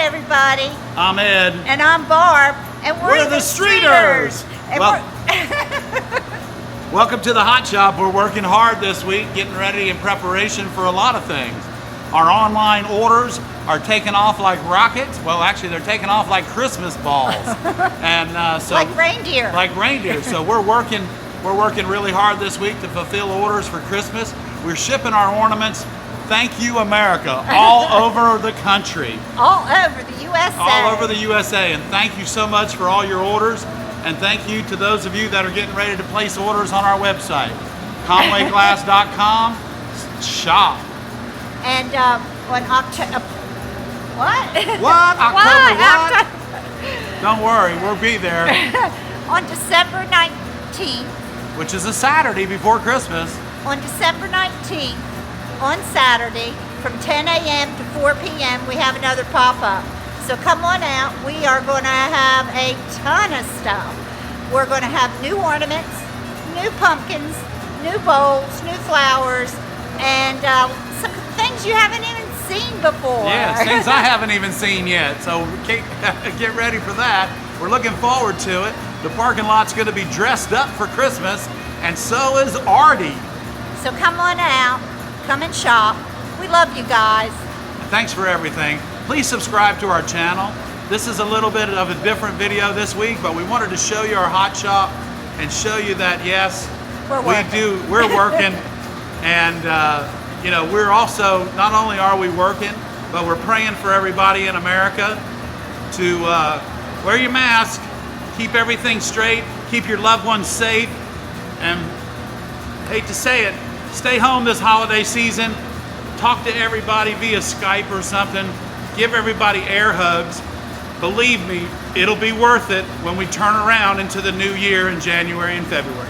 Hi everybody. I'm Ed. And I'm Barb. And we're the Streeters. And Well, welcome to the Hot Shop. We're working hard this week, getting ready in preparation for a lot of things. Our online orders are taking off like rockets. Well, actually, they're taking off like Christmas balls, and so like reindeer. Like reindeer. So we're working really hard this week to fulfill orders for Christmas. We're shipping our ornaments. Thank you, America, all over the country. All over the USA. All over the USA, and thank you so much for all your orders, and thank you to those of you that are getting ready to place orders on our website, ConwayGlass.com, shop. And on October, what? What? October what? Don't worry, we'll be there. On December 19th. Which is a Saturday before Christmas. On December 19th, on Saturday, from 10 a.m. to 4 p.m., we have another pop-up. So come on out. We are going to have a ton of stuff. We're going to have new ornaments, new pumpkins, new bowls, new flowers, and some things you haven't even seen before. Yeah, things I haven't even seen yet. So get ready for that. We're looking forward to it. The parking lot's going to be dressed up for Christmas, and so is Artie. So come on out. Come and shop. We love you guys. Thanks for everything. Please subscribe to our channel. This is a little bit of a different video this week, but we wanted to show you our hot shop and show you that yes, we're working, and you know, we're also, not only are we working, but we're praying for everybody in America to wear your mask, keep everything straight, keep your loved ones safe, and hate to say it, stay home this holiday season. Talk to everybody via Skype or something. Give everybody air hugs. Believe me, it'll be worth it when we turn around into the new year in January and February.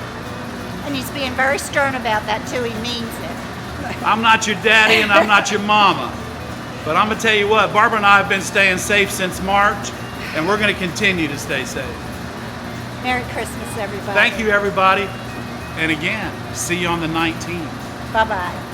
And he's being very stern about that too. He means it. I'm not your daddy and I'm not your mama. But I'm gonna tell you what, Barbara and I have been staying safe since March, and we're gonna continue to stay safe. Merry Christmas, everybody. Thank you, everybody. And again, see you on the 19th. Bye-bye.